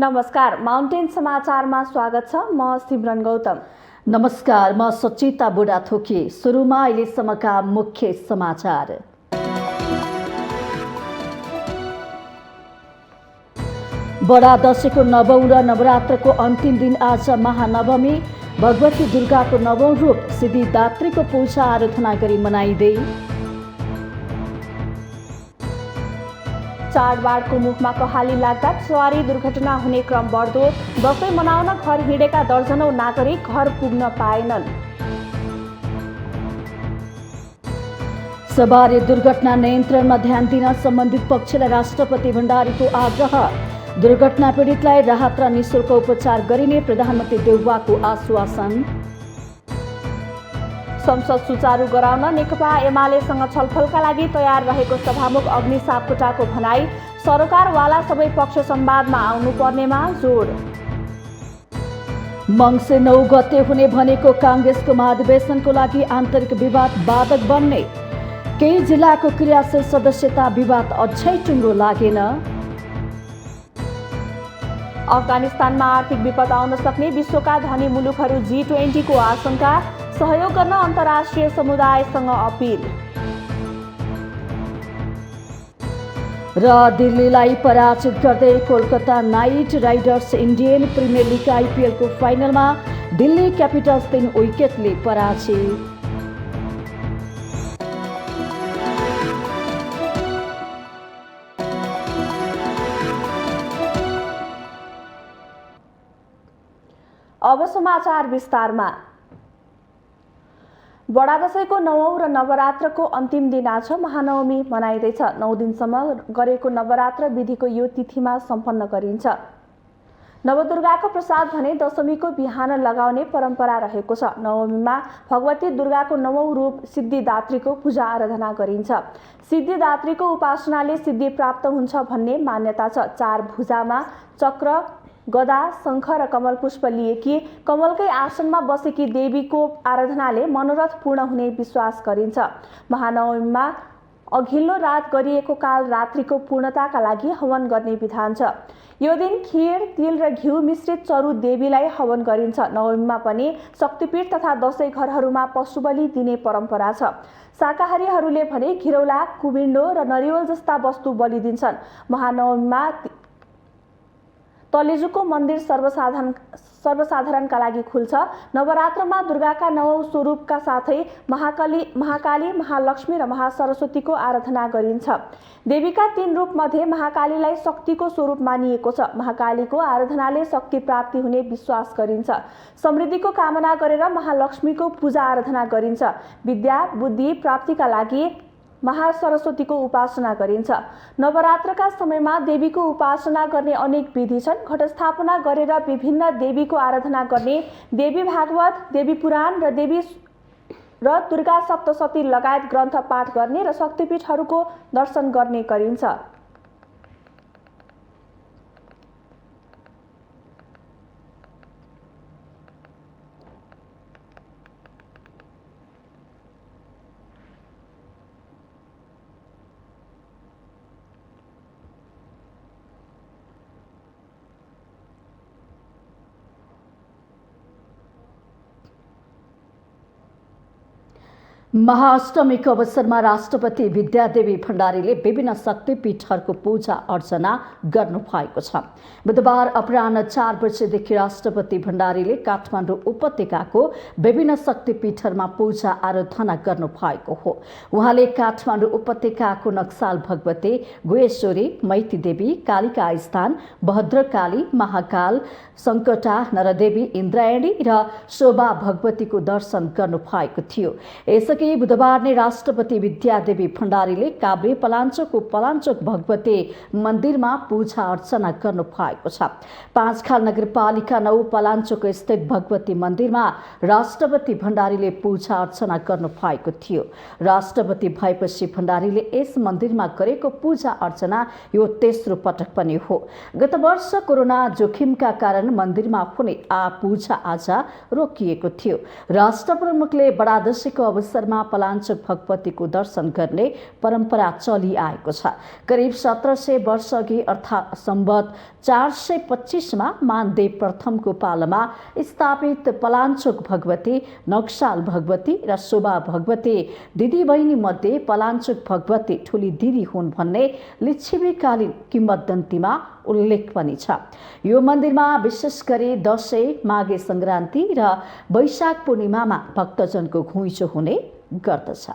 नमस्कार, माउन्टेन समाचारमा स्वागत छ। म सिमरन गौतम। नमस्कार, म सचिता बुढाथोकी। सुरुमा अहिलेसम्मका मुख्य समाचार। बडा दशैंको नवौं र नवरात्रको अन्तिम दिन आज महानवमी। भगवती दुर्गाको नवौं रूप सिद्धिदात्रीको पूजा आराधना गरी मनाइँदै। चाडबाडको मुखमा कहाली लाग्दा सवारी दुर्घटना हुने क्रम बढ्दो। दशैं मनाउन घर हिँडेका दर्जनौं नागरिक घर पुग्न पाएनन्। सवारी दुर्घटना नियन्त्रणमा ध्यान दिन सम्बन्धित पक्षलाई राष्ट्रपति भण्डारीको आग्रह। दुर्घटना पीडितलाई राहत र निःशुल्क उपचार गरिने प्रधानमन्त्री देउवाको आश्वासन। संसद सुचारू गराउन नेकपा एमालेसँग छलफलका लागि तयार रहेको सभामुख अग्नि सापकोटाको भनाई। सरकारवाला सबै पक्ष संवादमा आउनुपर्नेमा जोड। मङ्सिर 9 गते हुने भनेको काङ्ग्रेसको महाधिवेशनको लागि आन्तरिक विवाद बाधक बन्ने। केही जिल्लाको क्रियाशील सदस्यता विवाद अझै टुङ्गो लागेन। अफगानिस्तानमा आर्थिक विपद आउन सक्ने विश्वका धनी मुलुकहरू G20 को आशंका। सहयोग गर्न अन्तर्राष्ट्रिय समुदायसँग अपिल। र दिल्लीलाई पराजित गर्दै Kolkata Knight Riders Indian Premier league IPL को फाइनलमा दिल्ली क्यापिटल्स 3 विकेटले पराजित। अब समाचार विस्तारमा। बडा दशैंको नवौं र नवरात्रको अन्तिम दिन आज महानवमी मनाइँदैछ। 9 दिनसम्म गरेको नवरात्र विधिको यो तिथिमा सम्पन्न गरिन्छ। नवदुर्गाको प्रसाद भने दशमीको बिहान लगाउने परम्परा रहेको छ। नवमीमा भगवती दुर्गाको नवौं रूप सिद्धिदात्रीको पूजा आराधना गरिन्छ। सिद्धिदात्रीको उपासनाले सिद्धि प्राप्त हुन्छ भन्ने मान्यता छ। 4 भुजामा चक्र, गदा, शङ्ख र कमल पुष्प लिएकी कमलकै आसनमा बसेकी देवीको आराधनाले मनोरथ पूर्ण हुने विश्वास गरिन्छ। महानवमीमा अघिल्लो रात गरिएको काल रात्रिको पूर्णताका लागि हवन गर्ने विधान छ। यो दिन खीर, तिल र घिउ मिश्रित चरु देवीलाई हवन गरिन्छ। नवमीमा पनि शक्तिपीठ तथा दशैं घरहरूमा पशुबलि दिने परम्परा छ। शाकाहारीहरूले भने घिरौला, कुबिन्डो र नरिवल जस्ता वस्तु बलि दिन्छन्। महानवमीमा तलेजुको मन्दिर सर्वसाधारणका लागि खुल्छ। नवरात्रमा दुर्गाका नवौं स्वरूपका साथै महाकाली, महालक्ष्मी र महासरस्वतीको आराधना गरिन्छ। देवीका 3 रूप मध्ये महाकालीलाई शक्तिको स्वरूप मानिएको छ। महाकालीको आराधनाले शक्ति प्राप्ति हुने विश्वास गरिन्छ। समृद्धिको कामना गरेर महालक्ष्मीको पूजा आराधना गरिन्छ। विद्या, बुद्धि प्राप्तिका लागि महासरस्वतीको उपासना गरिन्छ। नवरात्रका समयमा देवीको उपासना गर्ने अनेक विधि छन्। घटस्थापना गरेर विभिन्न देवीको आराधना गर्ने, देवी भागवत, देवी पुराण र दुर्गा सप्तशती लगायत ग्रन्थ पाठ गर्ने र शक्तिपीठहरूको दर्शन गर्ने गरिन्छ। महाअष्टमीको अवसरमा राष्ट्रपति विद्यादेवी भण्डारीले विभिन्न शक्तिपीठहरूको पूजा अर्चना गर्नुभएको छ। बुधबार अपराह्न 4 बजेदेखि राष्ट्रपति भण्डारीले काठमाडौँ उपत्यकाको विभिन्न शक्तिपीठहरूमा पूजा आराधना गर्नुभएको हो। उहाँले काठमाडौँ उपत्यकाको नक्साल भगवती, गुहेश्वरी, मैती देवी, कालिका स्थान, भद्रकाली, महाकाल, सङ्कटा, नरदेवी, इन्द्रायणी र शोभा भगवतीको दर्शन गर्नुभएको थियो। यसअघि बुधबार नै राष्ट्रपति विद्यादेवी भण्डारीले काभ्रे पलाञ्चोकको पलाञ्चोक भगवती मन्दिरमा पूजा अर्चना गर्नु भएको छ। 5खाल नगरपालिका 9 पलाञ्चोक स्थित भगवती मन्दिरमा राष्ट्रपति भण्डारीले पूजा अर्चना गर्नु भएको थियो। राष्ट्रपति भएपछि भण्डारीले यस मन्दिरमा गरेको पूजा अर्चना यो तेस्रो पटक पनि हो। गत वर्ष कोरोना जोखिमका कारण मन्दिरमा हुने पूजा आज रोकिएको थियो। राष्ट्र प्रमुखले बडा दशैंको अवसरमा घरमा पलाञ्चोक भगवतीको दर्शन गर्ने परम्परा चलिआएको छ। करिब 1700 वर्ष अघि अर्थात् सम्वत 425मा मानदेव प्रथमको पालामा स्थापित पलाञ्चोक भगवती, नक्साल भगवती र शोभा भगवती दिदीबहिनी मध्ये पलाञ्चोक भगवती ठुली दिदी हुन् भन्ने लिच्छवीकालीन किंवदन्तीमा उल्लेख पनि छ। यो मन्दिरमा विशेष गरी दशैं, माघे संक्रान्ति र वैशाख पूर्णिमामा भक्तजनको घुइँचो हुने गर्दछ।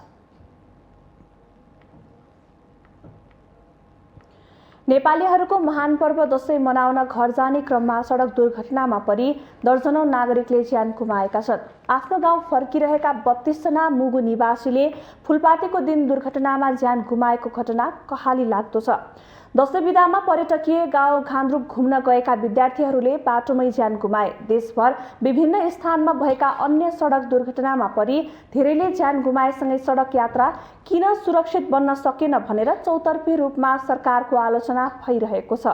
नेपालीहरूको महान पर्व दशैं मनाउन घर जाने क्रममा सडक दुर्घटनामा परि दर्जनौं नागरिकले ज्यान गुमाएका छन्। आफ्नो गाउँ फर्किरहेका 32 जना मुगु निवासीले फुलपातीको दिन दुर्घटनामा ज्यान गुमाएको घटना कहाली लाग्दो छ। दशैं बिदामा पर्यटकीय गाउँ घान्द्रुक घुम्न गएका विद्यार्थीहरूले बाटोमै ज्यान गुमाए। देशभर विभिन्न स्थानमा भएका अन्य सडक दुर्घटनामा परि धेरैले ज्यान गुमाएसँगै सडक यात्रा किन सुरक्षित बन्न सकेन भनेर चौतर्फी रूपमा सरकारको आलोचना भइरहेको छ।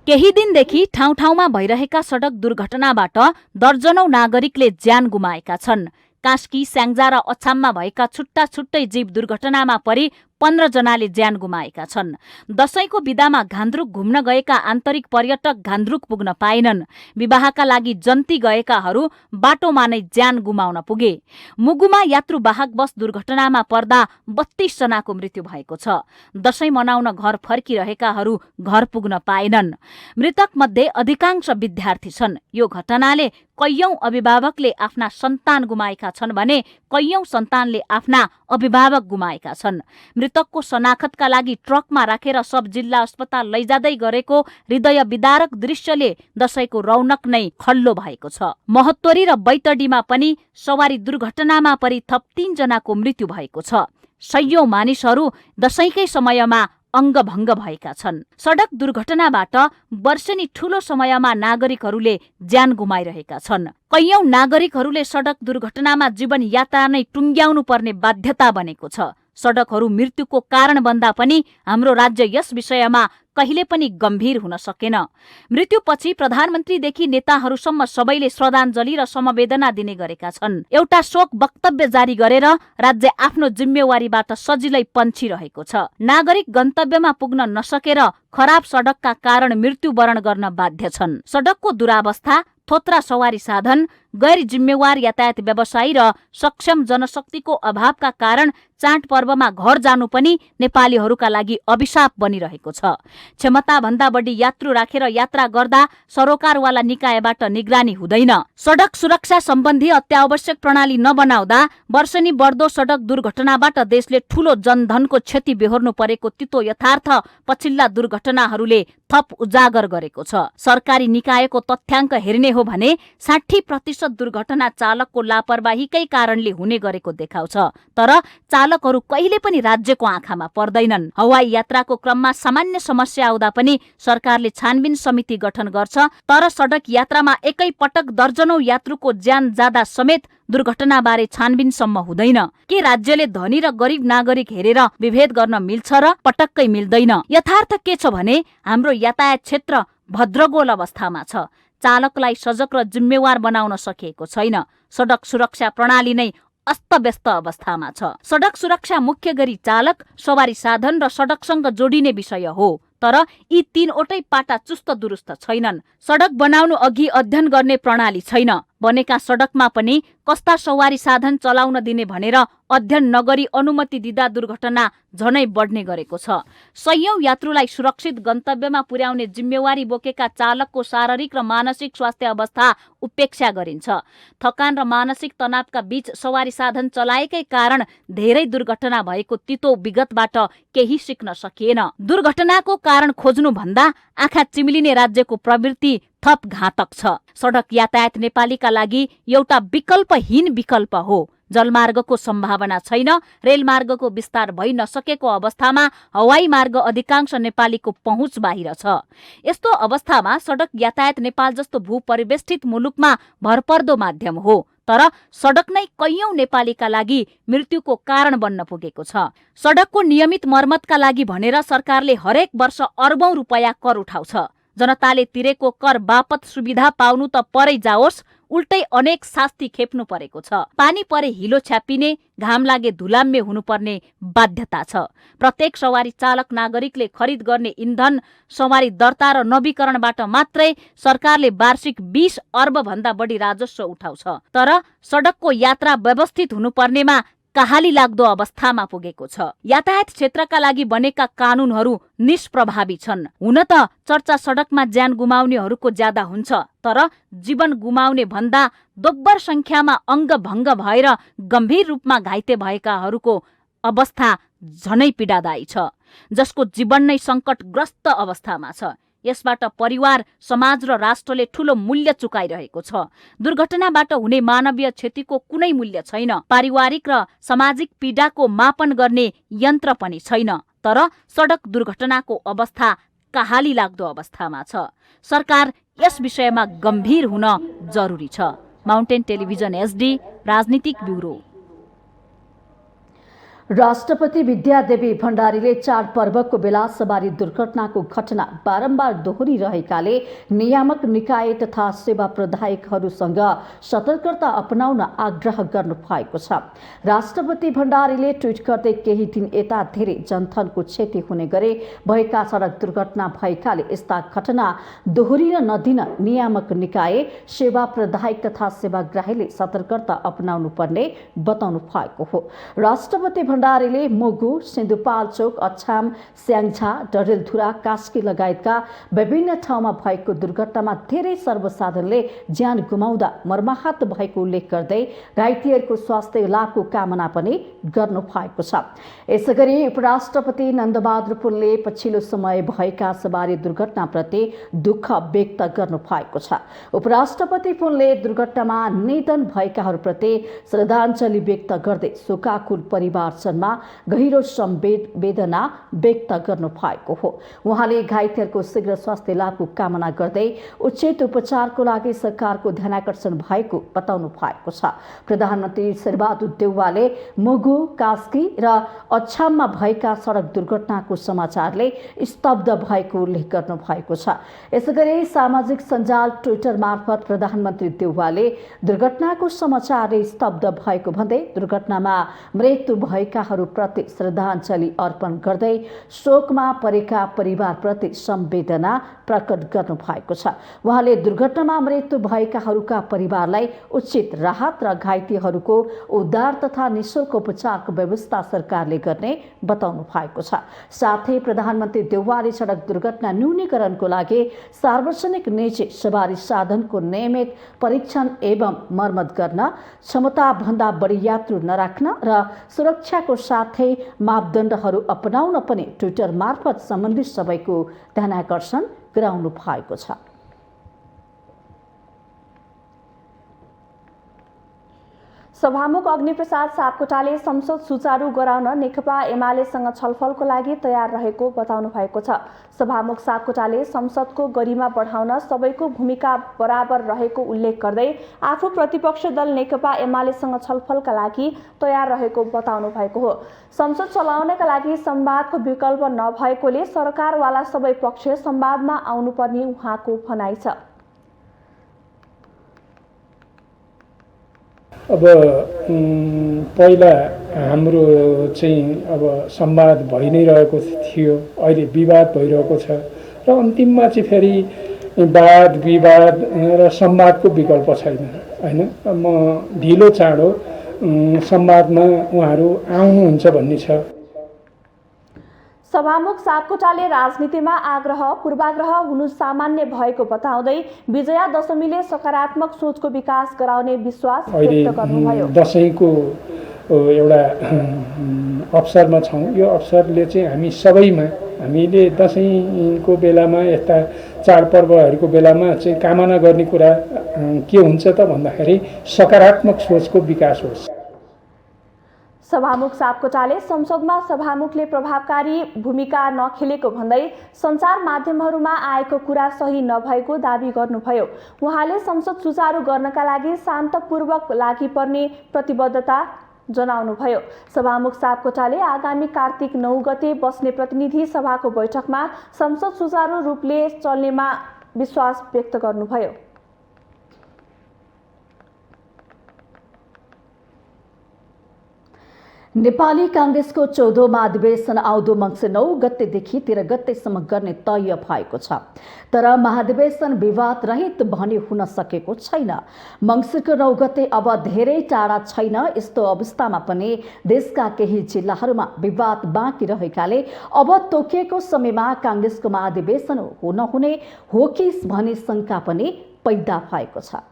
केही दिनदेखि ठाउँ ठाउँमा भइरहेका सडक दुर्घटनाबाट दर्जनौं नागरिकले ज्यान गुमाएका छन्। कास्की, स्याङ्जा र अछाममा भएका छुट्टा छुट्टै जीव दुर्घटनामा परि 15 जनाले ज्यान गुमाएका छन्। दशैंको बिदामा घान्द्रुक घुम्न गएका आन्तरिक पर्यटक घान्द्रुक पुग्न पाएनन्। विवाहका लागि जन्ती गएकाहरू बाटोमा नै ज्यान गुमाउन पुगे। मुगुमा यात्रुवाहक बस दुर्घटनामा पर्दा 32 जनाको मृत्यु भएको छ। दशैं मनाउन घर फर्किरहेकाहरू घर पुग्न पाएनन्। मृतक मध्ये अधिकांश विद्यार्थी छन्। यो घटनाले कैयौं अभिभावकले आफ्ना सन्तान गुमाएका छन् भने कैयौं सन्तानले आफ्ना अभिभावक गुमाएका छन्। मृतकको शनाखतका लागि ट्रकमा राखेर सब जिल्ला अस्पताल लैजाँदै गरेको हृदय विदारक दृश्यले दशैंको रौनक नै खल्लो भएको छ। महोत्तरी र बैतडीमा पनि सवारी दुर्घटनामा परि थप 3 जनाको मृत्यु भएको छ। सयौं मानिसहरू दशैंकै समयमा अङ्गभङ्ग भएका छन्। सडक दुर्घटनाबाट वर्षेनी ठूलो समयमा नागरिकहरूले ज्यान गुमाइरहेका छन्। कैयौं नागरिकहरूले सडक दुर्घटनामा जीवन यात्रा नै टुङ्ग्याउनु पर्ने बाध्यता बनेको छ। सडकहरू मृत्युको कारण बन्दा पनि हाम्रो राज्य यस विषयमा कहिले पनि गम्भीर हुन सकेन। मृत्युपछि प्रधानमन्त्रीदेखि नेताहरूसम्म सबैले श्रद्धाञ्जली र समवेदना दिने गरेका छन्। एउटा शोक वक्तव्य जारी गरेर राज्य आफ्नो जिम्मेवारीबाट सजिलै पन्छिरहेको छ। नागरिक गन्तव्यमा पुग्न नसकेर खराब सडकका कारण मृत्युवरण गर्न बाध्य छन्। सडकको दुरावस्था, थोत्रा सवारी साधन, गैर जिम्मेवार यातायात व्यवसायी र सक्षम जनशक्तिको अभावका कारण चाडपर्वमा घर जानु पनि नेपालीहरूका लागि अभिशाप बनिरहेको छ। क्षमताभन्दा बढी यात्रु राखेर यात्रा गर्दा सरोकारवाला निकायबाट निगरानी हुँदैन। सडक सुरक्षा सम्बन्धी अत्यावश्यक प्रणाली नबनाउँदा वर्षेनी बढ्दो सडक दुर्घटनाबाट देशले ठूलो जनधनको क्षति बेहोर्नु परेको तितो यथार्थ पछिल्ला दुर्घटनाहरूले थप उजागर गरेको छ। सरकारी निकायको तथ्याङ्क हेर्ने हो भने 60% दुर्घटना चालकको लापरवाहीकै कारणले हुने गरेको देखाउँछ। तर चालकहरू कहिले पनि राज्यको आँखामा पर्दैनन्। हवाई यात्राको क्रममा सामान्य समस्या आउँदा पनि सरकारले छानबिन समिति गठन गर्छ। तर सडक यात्रामा एकै पटक दर्जनौं यात्रुको ज्यान जाँदा समेत दुर्घटनाबारे छानबिनसम्म हुँदैन। के राज्यले धनी र गरिब नागरिक हेरेर विभेद गर्न मिल्छ र? पटक्कै मिल्दैन। यथार्थ के छ भने हाम्रो यातायात क्षेत्र भद्रगोल अवस्थामा छ। चालकलाई सजग र जिम्मेवार बनाउन सकिएको छैन। सडक सुरक्षा प्रणाली नै अस्तव्यस्त अवस्थामा छ। सडक सुरक्षा मुख्य गरी चालक, सवारी साधन र सडकसँग जोडिने विषय हो। तर यी तीनवटै पाटा चुस्त दुरुस्त छैनन्। सडक बनाउनु अघि अध्ययन गर्ने प्रणाली छैन। बनेका सडकमा पनि कस्ता सवारी साधन चलाउन दिने भनेर अध्ययन नगरी अनुमति दिँदा दुर्घटना झनै बढ्ने गरेको छ। सयौं यात्रुलाई सुरक्षित गन्तव्यमा पुर्याउने जिम्मेवारी बोकेका चालकको शारीरिक र मानसिक स्वास्थ्य अवस्था उपेक्षा गरिन्छ। थकान र मानसिक तनावका बीच सवारी साधन चलाएकै कारण धेरै दुर्घटना भएको तितो विगतबाट केही सिक्न सकिएन। दुर्घटनाको कारण खोज्नु भन्दा आँखा चिम्लिने राज्यको प्रवृत्ति थप घातक छ। सडक यातायात नेपालीका लागि एउटा विकल्पहीन विकल्प हो। जलमार्गको सम्भावना छैन। रेलमार्गको विस्तार भइ नसकेको अवस्थामा हवाई मार्ग अधिकांश नेपालीको पहुँच बाहिर छ। यस्तो अवस्थामा सडक यातायात नेपाल जस्तो भूपरिवेष्टित मुलुकमा भरपर्दो माध्यम हो। तर सडक नै कैयौं नेपालीका लागि मृत्युको कारण बन्न पुगेको छ। सडकको नियमित मर्मतका लागि भनेर सरकारले हरेक वर्ष अर्बौं रुपैयाँ कर उठाउँछ। जनताले तिरेको कर बापत सुविधा पाउनु त परै जाओस्, उल्टै अनेक शास्ति खेप्नु परेको छ। पानी परे हिलो छ्यापिने, घाम लागे धुलाम्य हुनुपर्ने बाध्यता छ। प्रत्येक सवारी चालक नागरिकले खरिद गर्ने इन्धन सवारी दर्ता र नवीकरणबाट मात्रै सरकारले वार्षिक 20 अर्ब भन्दा बढी राजस्व उठाउँछ। तर सडकको यात्रा व्यवस्थित हुनुपर्नेमा कहाली लाग्दो अवस्थामा पुगेको छ। यातायात क्षेत्रका लागि बनेका कानूनहरू निष्प्रभावी छन्। हुन त चर्चा सडकमा ज्यान गुमाउनेहरूको ज्यादा हुन्छ, तर जीवन गुमाउने भन्दा दोब्बर संख्यामा अङ्ग भङ्ग भएर गम्भीर रूपमा घाइते भएकाहरूको अवस्था झनै पीडादायी छ, जसको जीवन नै सङ्कटग्रस्त अवस्थामा छ। यसबाट परिवार, समाज र राष्ट्रले ठूलो मूल्य चुकाइरहेको छ। दुर्घटनाबाट हुने मानवीय क्षतिको कुनै मूल्य छैन। पारिवारिक र सामाजिक पीडाको मापन गर्ने यन्त्र पनि छैन। तर सडक दुर्घटनाको अवस्था कहाली लाग्दो अवस्थामा छ। सरकार यस विषयमा गम्भीर हुन जरुरी छ। माउन्टेन टेलिभिजन एसडी राजनीतिक ब्युरो। राष्ट्रपति विद्यादेवी भण्डारीले चाडपर्वको बेला सवारी दुर्घटनाको घटना बारम्बार दोहोरिरहेकाले नियामक निकाय तथा सेवा प्रदायकहरूसँग सतर्कता अपनाउन आग्रह गर्नु भएको छ। राष्ट्रपति भण्डारीले ट्विट गर्दै केही दिन यता धेरै जनधनको क्षति हुने गरी भएका सडक दुर्घटना भएकाले यस्ता घटना दोहोरिन नदिन नियामक निकाय, सेवा प्रदायक तथा सेवाग्राहीले सतर्कता अपनाउनु पर्ने बताउनु भएको हो। राष्ट्रपति भण्डारीले मुगु, सिन्धुपाल्चोक, अछाम, स्याङ्जा, डडेलधुरा, कास्की लगायतका विभिन्न ठाउँमा भएको दुर्घटनामा धेरै सर्वसाधारणले ज्यान गुमाउँदा मर्माहत भएको उल्लेख गर्दै घाइतेहरूको स्वास्थ्य लाभको कामना पनि गर्नु भएको छ। यसैगरी उपराष्ट्रपति नन्दबहादुर पुनले पछिल्लो समय भएका सवारी दुर्घटनाप्रति दुःख व्यक्त गर्नु भएको छ। उपराष्ट्रपति पुनले दुर्घटनामा निधन भएकाहरूप्रति श्रद्धाञ्जली व्यक्त गर्दै शोकाकुल परिवार गहिरो संवेदना व्यक्त गर्नु भएको हो। उहाँले घाइतेहरूको शीघ्र स्वास्थ्य लाभको कामना गर्दै उचित उपचारको लागि सरकारको ध्यानाकर्षण भएको बताउनु भएको छ। प्रधानमन्त्री शेरबहादुर देउवाले मुगु, कास्की र अछाममा भएका सडक दुर्घटनाको समाचारले स्तब्ध भएको उल्लेख गर्नु भएको छ। यसैगरी सामाजिक सञ्जाल ट्विटर मार्फत प्रधानमन्त्री देउवाले दुर्घटनाको समाचारले स्तब्ध भएको भन्दै दुर्घटनामा मृत्यु भएका प्रति श्रद्धाञ्जली अर्पण गर्दै शोकमा परेका परिवारप्रति संवेदना प्रकट गर्नु भएको छ। उहाँले दुर्घटनामा मृत्यु भएकाहरूका परिवारलाई उचित राहत र घाइतेहरूको उद्धार तथा निःशुल्क उपचारको व्यवस्था सरकारले गर्ने बताउनु भएको छ। साथै प्रधानमन्त्री देउवाले सडक दुर्घटना न्यूनीकरणको लागि सार्वजनिक निजी सवारी साधनको नियमित परीक्षण एवं मर्मत गर्न, क्षमताभन्दा बढी यात्रु नराख्न र सुरक्षाको साथै मापदण्डहरू अपनाउन पनि ट्विटर मार्फत सम्बन्धित सबैको ध्यानाकर्षण गराउनु भएको छ। सभामुख अग्निप्रसाद सापकोटाले संसद सुचारू गराउन नेकपा एमालेसँग छलफलको लागि तयार रहेको बताउनु भएको छ। सभामुख सापकोटाले संसदको गरिमा बढाउन सबैको भूमिका बराबर रहेको उल्लेख गर्दै आफू प्रतिपक्ष दल नेकपा एमालेसँग छलफलका लागि तयार रहेको बताउनु भएको हो। संसद चलाउनका लागि संवादको विकल्प नभएकोले सरकारवाला सबै पक्ष संवादमा आउनुपर्ने उहाँको भनाइ छ। अब पहिला हाम्रो चाहिँ अब संवाद भइ नै रहेको थियो, अहिले विवाद भइरहेको छ र अन्तिममा चाहिँ फेरि वाद विवाद र संवादको विकल्प छैन हैन। म ढिलो चाँडो संवादमा उहाँहरू आउनुहुन्छ भन्ने छ। सभामुख सापकोटाले राजनीतिमा आग्रह पूर्वाग्रह हुनु सामान्य भएको बताउँदै विजया दशमीले सकारात्मक सोचको विकास गराउने विश्वास व्यक्त गर्नुभयो। दशैंको एउटा अवसरमा छौँ। यो अवसरले चाहिँ हामी सबैमा, हामीले दशैंको बेलामा यस्ता चाडपर्वहरूको बेलामा चाहिँ कामना गर्ने कुरा के हुन्छ त भन्दाखेरि सकारात्मक सोचको विकास होस्। सभामुख सापकोटाले संसदमा सभामुखले प्रभावकारी भूमिका नखेलेको भन्दै सञ्चार माध्यमहरूमा आएको कुरा सही नभएको दावी गर्नुभयो। उहाँले संसद सुचारू गर्नका लागि शान्तपूर्वक लागि पर्ने प्रतिबद्धता जनाउनुभयो। सभामुख सापकोटाले आगामी कार्तिक 9 गते बस्ने प्रतिनिधि सभाको बैठकमा संसद सुचारू रूपले चल्नेमा विश्वास व्यक्त गर्नुभयो। नेपाली कांग्रेसको 14औं महाधिवेशन आउँदो मङ्सिर 9 गतेदेखि 13 गतेसम्म गर्ने तय भएको छ। तर महाधिवेशन विवाद रहित भने हुन सकेको छैन। मङ्सिरको 9 गते अब धेरै टाढा छैन। यस्तो अवस्थामा पनि देशका केही जिल्लाहरूमा विवाद बाँकी रहेकाले अब तोकिएको समयमा कांग्रेसको महाधिवेशन हुने हो कि भन्ने शंका पनि पैदा भएको छ।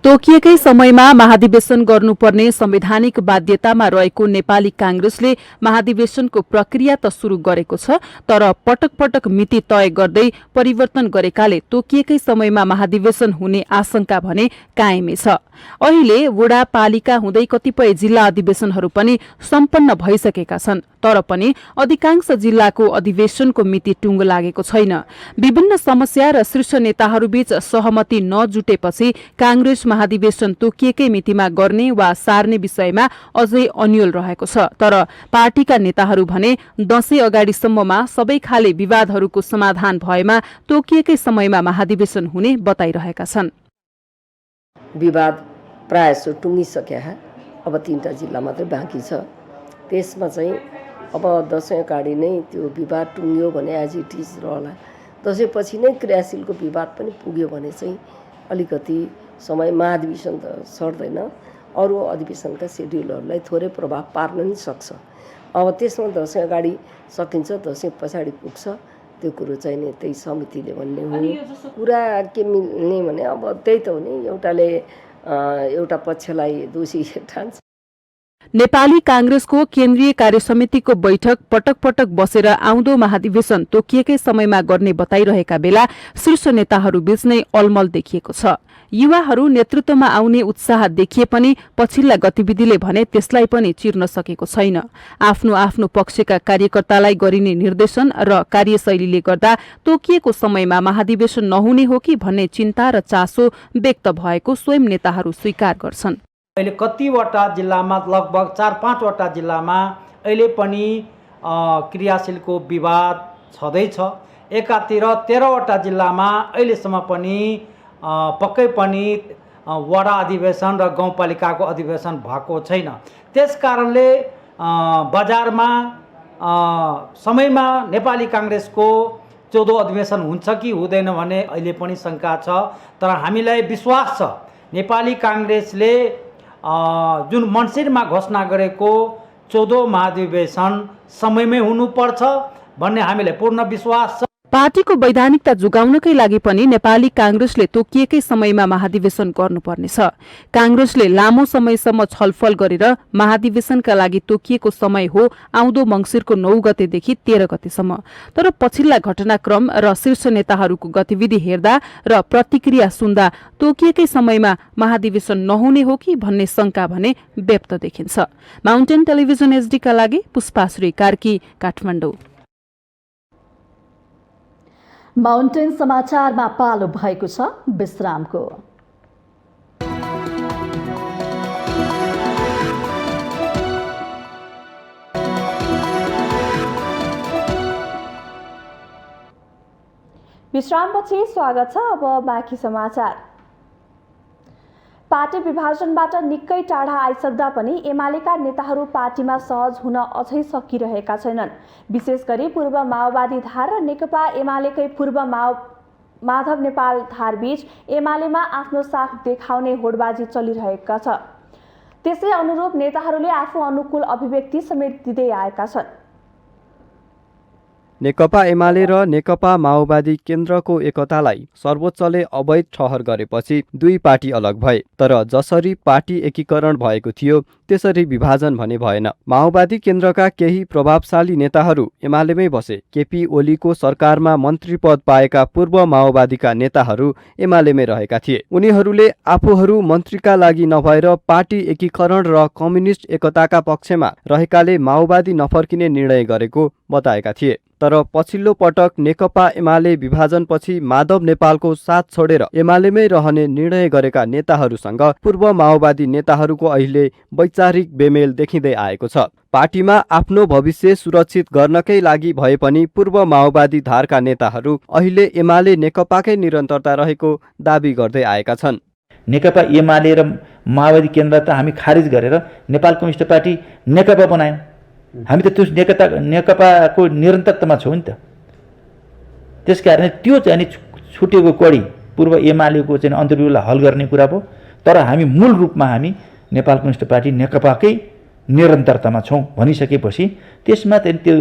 तोकिएकै समयमा महाधिवेशन गर्नुपर्ने संवैधानिक बाध्यतामा रहेको नेपाली कांग्रेसले महाधिवेशनको प्रक्रिया त सुरु गरेको छ, तर पटक पटक मिति तय गर्दै परिवर्तन गरेकाले तोकिएकै समयमा महाधिवेशन हुने आशंका भने कायमै छ। अहिले वडा पालिका हुँदै कतिपय जिल्ला अधिवेशनहरू पनि सम्पन्न भइसकेका छन्, तर पनि अधिकांश जिल्लाको अधिवेशनको मिति टुङ्गो लागेको छैन। विभिन्न समस्या र शीर्ष नेताहरूबीच सहमति नजुटेपछि कांग्रेस महाधिवेशन तोकिएकै मितिमा गर्ने वा सार्ने विषयमा अझै अन्यल रहेको छ। तर पार्टीका नेताहरू भने दशैं अगाडिसम्ममा सबै खाले विवादहरूको समाधान भएमा तोकिएकै समयमा महाधिवेशन हुने बताइरहेका छन्। विवाद प्रायः टुङ्गिसक्यो है, अब 3टा जिल्ला मात्रै बाँकी छ। त्यसमा चाहिँ अब दशैं अगाडि नै त्यो विवाद टुङ्ग्यो भने एज इट इज रहला। दशैंपछि नै क्रियाशीलको विवाद पनि पुग्यो भने चाहिँ अलिकति समय महाधिवेशन त सर्दैन, अरू अधिवेशनका सेड्युलहरूलाई थोरै प्रभाव पार्न नि सक्छ। अब त्यसमा दशैं अगाडि सकिन्छ, दशैं पछाडि पुग्छ, त्यो कुरो चाहिँ नि त्यही समितिले भन्ने हो। कुरा के मिल्ने भने अब त्यही त हो नि, एउटाले एउटा पक्षलाई दोषी ठान्छ। नेपाली कांग्रेसको केन्द्रीय कार्यसमितिको बैठक पटक पटक बसेर आउँदो महाधिवेशन तोकिएकै समयमा गर्ने बताइरहेका बेला शीर्ष नेताहरूबीच नै अलमल देखिएको छ। युवाहरू नेतृत्वमा आउने उत्साह देखिए पनि पछिल्ला गतिविधिले भने त्यसलाई पनि चिर्न सकेको छैन। आफ्नो आफ्नो पक्षका कार्यकर्तालाई गरिने निर्देशन र कार्यशैलीले गर्दा तोकिएको समयमा महाधिवेशन नहुने हो कि भन्ने चिन्ता र चासो व्यक्त भएको स्वयं नेताहरू स्वीकार गर्छन्। अहिले कतिवटा जिल्लामा लगभग 4-5 वटा जिल्लामा अहिले पनि क्रियाशीलको विवाद छँदैछ। एकातिर 13 वटा जिल्लामा अहिलेसम्म पनि पक्कै पनि वडा अधिवेशन र गाउँपालिकाको अधिवेशन भएको छैन। त्यसकारणले बजारमा समयमा नेपाली कांग्रेसको 14औं अधिवेशन हुन्छ कि हुँदैन भने अहिले पनि शंका छ। तर हामीलाई विश्वास छ नेपाली कांग्रेसले जुन मन्सिरमा घोषणा गरेको 14औं महाधिवेशन समयमै हुनुपर्छ भन्ने हामीलाई पूर्ण विश्वास छ। पार्टीको वैधानिकता जोगाउनकै लागि पनि नेपाली कांग्रेसले तोकिएकै समयमा महाधिवेशन गर्नुपर्नेछ। कांग्रेसले लामो समयसम्म छलफल गरेर महाधिवेशनका लागि तोकिएको समय हो आउँदो मङ्सिरको 9 गतेदेखि 13 गतेसम्म। तर पछिल्ला घटनाक्रम र शीर्ष नेताहरूको गतिविधि हेर्दा र प्रतिक्रिया सुन्दा तोकिएकै समयमा महाधिवेशन नहुने हो कि भन्ने शंका भने व्यक्त देखिन्छ। माउन्टेन टेलिभिजन एचडी का लागि पुष्पाश्री कार्की, काठमाडौँ। माउन्टेन समाचारमा पालो भएको छ विश्रामको। विश्रामपछि स्वागत छ। अब बाँकी समाचार। पार्टी विभाजनबाट निकै टाढा आइसक्दा पनि एमालेका नेताहरू पार्टीमा सहज हुन अझै सकिरहेका छैनन्। विशेष गरी पूर्व माओवादी धार र नेकपा एमालेकै पूर्व माधव नेपाल धार बीच एमालेमा आफ्नो साख देखाउने होडबाजी चलिरहेका छ। त्यसै अनुरूप नेताहरूले आफू अनुकूल अभिव्यक्ति समेत दिँदै आएका छन्। नेकपा एमाले र नेकपा माओवादी केन्द्रको एकतालाई सर्वोच्चले अवैध ठहर गरेपछि दुई पार्टी अलग भए। तर जसरी पार्टी एकीकरण भएको थियो त्यसरी विभाजन भने भएन। माओवादी केन्द्रका केही प्रभावशाली नेताहरू एमालेमै बसे। केपी ओलीको सरकारमा मन्त्री पद पाएका पूर्व माओवादीका नेताहरू एमालेमै रहेका थिए। उनीहरूले आफूहरू मन्त्रीका लागि नभएर पार्टी एकीकरण र कम्युनिस्ट एकताका पक्षमा रहेकाले माओवादी नफर्किने निर्णय गरेको बताएका थिए। तर पछिल्लो पटक नेकपा एमाले विभाजनपछि माधव नेपालको साथ छोडेर एमालेमै रहने निर्णय गरेका नेताहरूसँग पूर्व माओवादी नेताहरूको अहिले वैचारिक बेमेल देखिँदै आएको छ। पार्टीमा आफ्नो भविष्य सुरक्षित गर्नकै लागि भए पनि पूर्व माओवादी धारका नेताहरू अहिले एमाले नेकपाकै निरन्तरता रहेको दावी गर्दै आएका छन्। नेकपा एमाले र माओवादी केन्द्र त हामी खारिज गरेर नेपाल कम्युनिस्ट पार्टी नेकपा बनायौँ। हामी त त्यो नेकपाको निरन्तरतामा छौँ नि त। त्यसकारण त्यो चाहिँ नि छुटेको कडी पूर्व एमालेको चाहिँ अन्तर्युलाई हल गर्ने कुरा भयो। तर हामी मूल रूपमा हामी नेपाल कम्युनिस्ट पार्टी नेकपाकै निरन्तरतामा छौँ भनिसकेपछि त्यसमा चाहिँ त्यो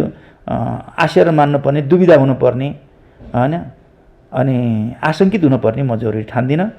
आशय मान्नुपर्ने, दुविधा हुनुपर्ने होइन, अनि आशङ्कित हुनुपर्ने म जरुरी ठान्दिनँ।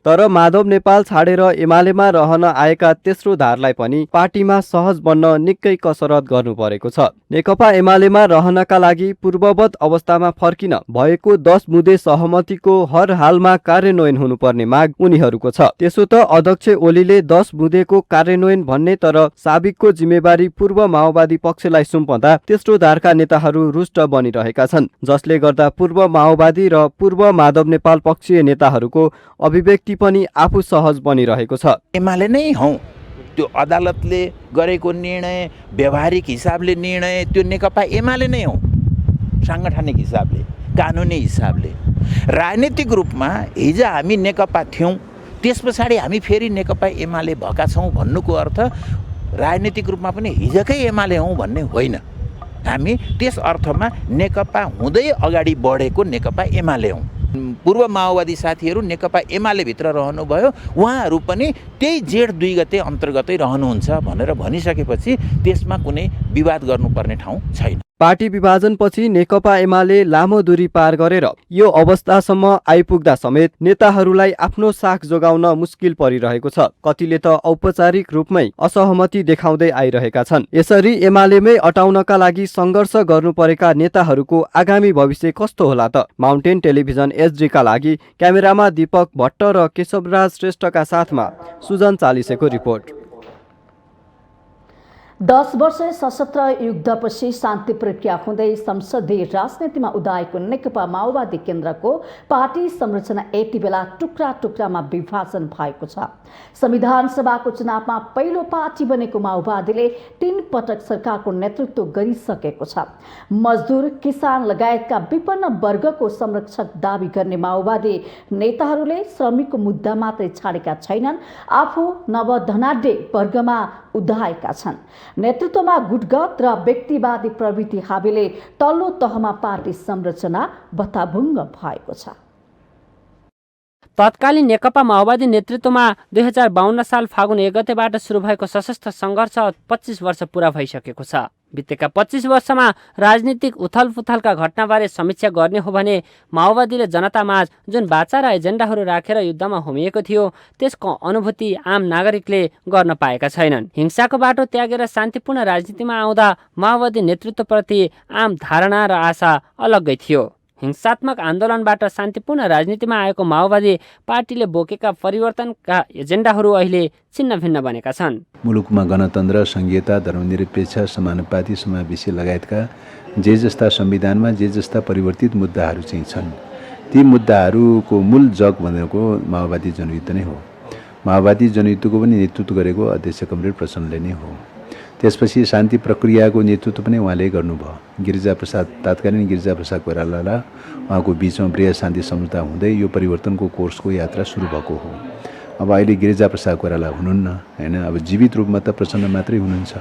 तर माधव नेपाल छाडेर एमालेमा रहन आएका तेस्रो धारलाई पनि पार्टीमा सहज बन्न निकै कसरत गर्नु परेको छ। नेकपा एमालेमा रहनका लागि पूर्ववत अवस्थामा फर्किन भएको 10 बुँदे सहमतिको हर हालमा कार्यान्वयन हुनुपर्ने माग उनीहरूको छ। त्यसो त अध्यक्ष ओलीले 10 बुँदेको कार्यान्वयन भन्ने, तर साबिकको जिम्मेवारी पूर्व माओवादी पक्षलाई सुम्पँदा तेस्रो धारका नेताहरू रुष्ट बनिरहेका छन्, जसले गर्दा पूर्व माओवादी र पूर्व माधव नेपाल पक्षीय नेताहरूको अभिव्यक्ति पनि आफू सहज बनिरहेको छ। एमाले नै हौ, त्यो अदालतले गरेको निर्णय, व्यावहारिक हिसाबले निर्णय त्यो नेकपा एमाले नै हौ। साङ्गठनिक हिसाबले, कानुनी हिसाबले, राजनीतिक रूपमा हिजो हामी नेकपा थियौँ, त्यस पछाडि हामी फेरि नेकपा एमाले भएका छौँ भन्नुको अर्थ राजनीतिक रूपमा पनि हिजोकै एमाले हौँ भन्ने होइन। हामी त्यस अर्थमा नेकपा हुँदै अगाडि बढेको नेकपा एमाले हौँ। पूर्व माओवादी साथीहरू नेकपा एमाले भित्र रहनुभयो, उहाँहरू पनि त्यही जेठ 2 गते अन्तर्गतै रहनुहुन्छ भनेर भनिसकेपछि त्यसमा कुनै विवाद गर्नुपर्ने ठाउँ छैन। पार्टी विभाजनपछि नेकपा एमाले लामो दूरी पार गरेर यो अवस्थासम्म आइपुग्दा समेत नेताहरूलाई आफ्नो साख जोगाउन मुस्किल परिरहेको छ। कतिले त औपचारिक रूपमै असहमति देखाउँदै आइरहेका छन्। यसरी एमालेमै अटाउनका लागि सङ्घर्ष गर्नु परेका नेताहरूको आगामी भविष्य कस्तो होला त? माउन्टेन टेलिभिजन एचडीका लागि क्यामेरामा दीपक भट्ट र केशवराज श्रेष्ठका साथमा सुजन चालिसेको रिपोर्ट। 10 वर्ष सशस्त्र युद्धपछि शान्ति प्रक्रिया हुँदै संसदीय राजनीतिमा उदाएको नेकपा माओवादी केन्द्रको पार्टी संरचना यति बेला टुक्रा टुक्रामा विभाजन भएको छ। संविधान सभाको चुनावमा पहिलो पार्टी बनेको माओवादीले 3 पटक सरकारको नेतृत्व गरिसकेको छ। मजदुर, किसान लगायतका विपन्न वर्गको संरक्षक दावी गर्ने माओवादी नेताहरूले श्रमिकको मुद्दा मात्रै छाडेका छैनन्, आफू नवधनाढ्य वर्गमा उदाएका छन्। नेतृत्वमा गुटगत र व्यक्तिवादी प्रवृत्ति हाबीले तल्लो तहमा पार्टी संरचना बताभुङ्ग भएको छ। तत्कालीन नेकपा माओवादी नेतृत्वमा 2052 साल फागुन 1 गतेबाट सुरु भएको सशस्त्र सङ्घर्ष 25 वर्ष पुरा भइसकेको छ। बितेका 25 वर्षमा राजनीतिक उथलपुथलका घटनाबारे समीक्षा गर्ने हो भने माओवादीले जनतामाझ जुन बाचा र एजेन्डाहरू राखेर युद्धमा होमिएको थियो त्यसको अनुभूति आम नागरिकले गर्न पाएका छैनन्। हिंसाको बाटो त्यागेर शान्तिपूर्ण राजनीतिमा आउँदा माओवादी नेतृत्वप्रति आम धारणा र आशा अलग्गै थियो। हिंसात्मक आन्दोलनबाट शान्तिपूर्ण राजनीतिमा आएको माओवादी पार्टीले बोकेका परिवर्तनका एजेन्डाहरू अहिले छिन्न भिन्न बनेका छन्। मुलुकमा गणतन्त्र, संघीयता, धर्मनिरपेक्ष, समानुपाती, समावेशी लगायतका जे जस्ता संविधानमा जे जस्ता परिवर्तित मुद्दाहरू चाहिँ छन्, ती मुद्दाहरूको मूल जग भनेको माओवादी जनयुद्ध नै हो। माओवादी जनयुद्धको पनि नेतृत्व गरेको अध्यक्ष कमरेड प्रचण्डले नै हो। त्यसपछि शान्ति प्रक्रियाको नेतृत्व पनि उहाँले गर्नुभयो। तत्कालीन गिरिजाप्रसाद कोइराला र उहाँको बिचमा वृहत शान्ति सम्झौता हुँदै यो परिवर्तनको कोर्सको यात्रा सुरु भएको हो। अब अहिले गिरिजाप्रसाद कोइराला हुनुहुन्न हैन, अब जीवित रूपमा त प्रचण्ड मात्रै हुनुहुन्छ।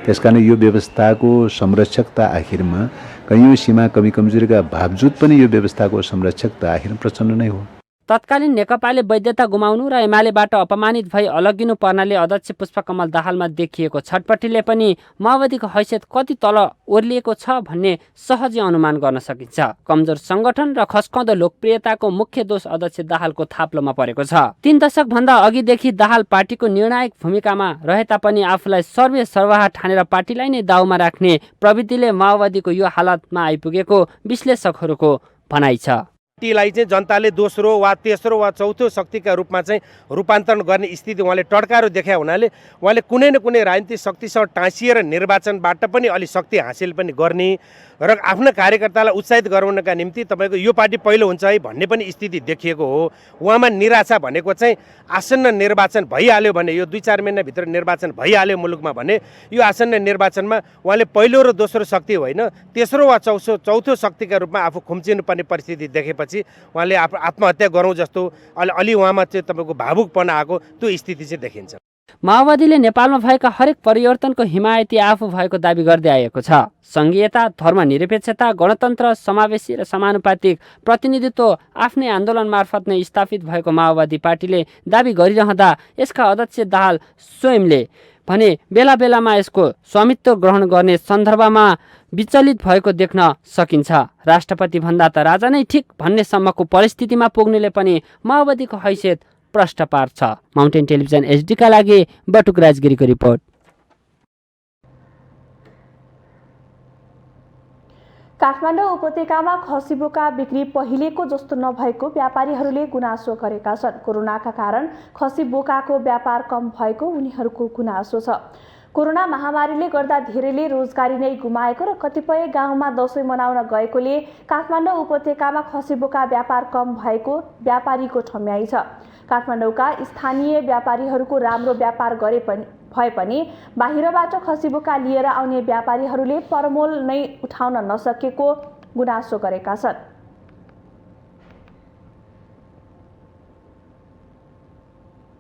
त्यसकारण यो व्यवस्थाको संरक्षकता आखिरमा कैयौँ सीमा कमी कमजोरीका बावजुद पनि यो व्यवस्थाको संरक्षकता आखिरमा प्रचण्ड नै हो। तत्कालीन नेकपाले वैधता गुमाउनु र एमालेबाट अपमानित भई अलग्गिनु पर्नाले अध्यक्ष पुष्पकमल दाहालमा देखिएको छटपटीले पनि माओवादीको हैसियत कति तल ओर्लिएको छ भन्ने सहजै अनुमान गर्न सकिन्छ। कमजोर संगठन र खस्काउँदो लोकप्रियताको मुख्य दोष अध्यक्ष दाहालको थाप्लोमा परेको छ। 3 दशकभन्दा अघिदेखि दाहाल पार्टीको निर्णायक भूमिकामा रहे तापनि आफूलाई सर्वे सर्वहा ठानेर पार्टीलाई नै दाउमा राख्ने प्रवृत्तिले माओवादीको यो हालतमा आइपुगेको विश्लेषकहरूको भनाइ छ। पार्टीलाई चाहिँ जनताले दोस्रो वा तेस्रो वा चौथो शक्तिका रूपमा चाहिँ रूपान्तरण गर्ने स्थिति उहाँले टड्कारो देखाए हुनाले उहाँले कुनै न कुनै राजनीतिक शक्तिसँग टाँसिएर निर्वाचनबाट पनि अलि शक्ति हासिल पनि गर्ने र आफ्ना कार्यकर्तालाई उत्साहित गराउनका निम्ति तपाईँको यो पार्टी पहिलो हुन्छ है भन्ने पनि स्थिति देखिएको हो। उहाँमा निराशा भनेको चाहिँ आसन्न निर्वाचन भइहाल्यो भने, यो 2-4 महिनाभित्र निर्वाचन भइहाल्यो मुलुकमा भने, यो आसन्न निर्वाचनमा उहाँले पहिलो र दोस्रो शक्ति होइन तेस्रो वा चौथो शक्तिका रूपमा आफू खुम्चिनुपर्ने परिस्थिति देखेपछि उहाँले आत्महत्या गरौँ जस्तो अलि उहाँमा चाहिँ तपाईँको भावुकपना आएको त्यो स्थिति चाहिँ देखिन्छ। माओवादीले नेपालमा भएका हरेक परिवर्तनको हिमायती आफू भएको दाबी गर्दै आएको छ। सङ्घीयता, धर्मनिरपेक्षता, गणतन्त्र, समावेशी र समानुपातिक प्रतिनिधित्व आफ्नै आन्दोलन मार्फत नै स्थापित भएको माओवादी पार्टीले दाबी गरिरहँदा यसका अध्यक्ष दाहाल स्वयंले भने बेला बेलामा यसको स्वामित्व ग्रहण गर्ने सन्दर्भमा विचलित भएको देख्न सकिन्छ। राष्ट्रपति भन्दा त राजा नै ठिक भन्ने सम्मको परिस्थितिमा पुग्नेले पनि माओवादीको हैसियत प्रश्न पार्छ। माउन्टेन टेलिभिजन एचडीका लागि बटुक राजगिरीको रिपोर्ट। काठमाडौँ उपत्यकामा खसी बोका बिक्री पहिलेको जस्तो नभएको व्यापारीहरूले गुनासो गरेका छन्। कोरोनाका कारण खसी बोकाको व्यापार कम भएको उनीहरूको गुनासो छ। कोरोना महामारीले गर्दा धेरैले रोजगारी नै गुमाएको र कतिपय गाउँमा दशैं मनाउन गएकोले काठमाडौँ उपत्यकामा खसी बोका व्यापार कम भएको व्यापारीको ठम्याइ छ। काठमाडौँका स्थानीय व्यापारीहरूको राम्रो व्यापार भए पनि बाहिरबाट खसी बोका लिएर आउने व्यापारीहरूले परमोल नै उठाउन नसकेको गुनासो गरेका छन्।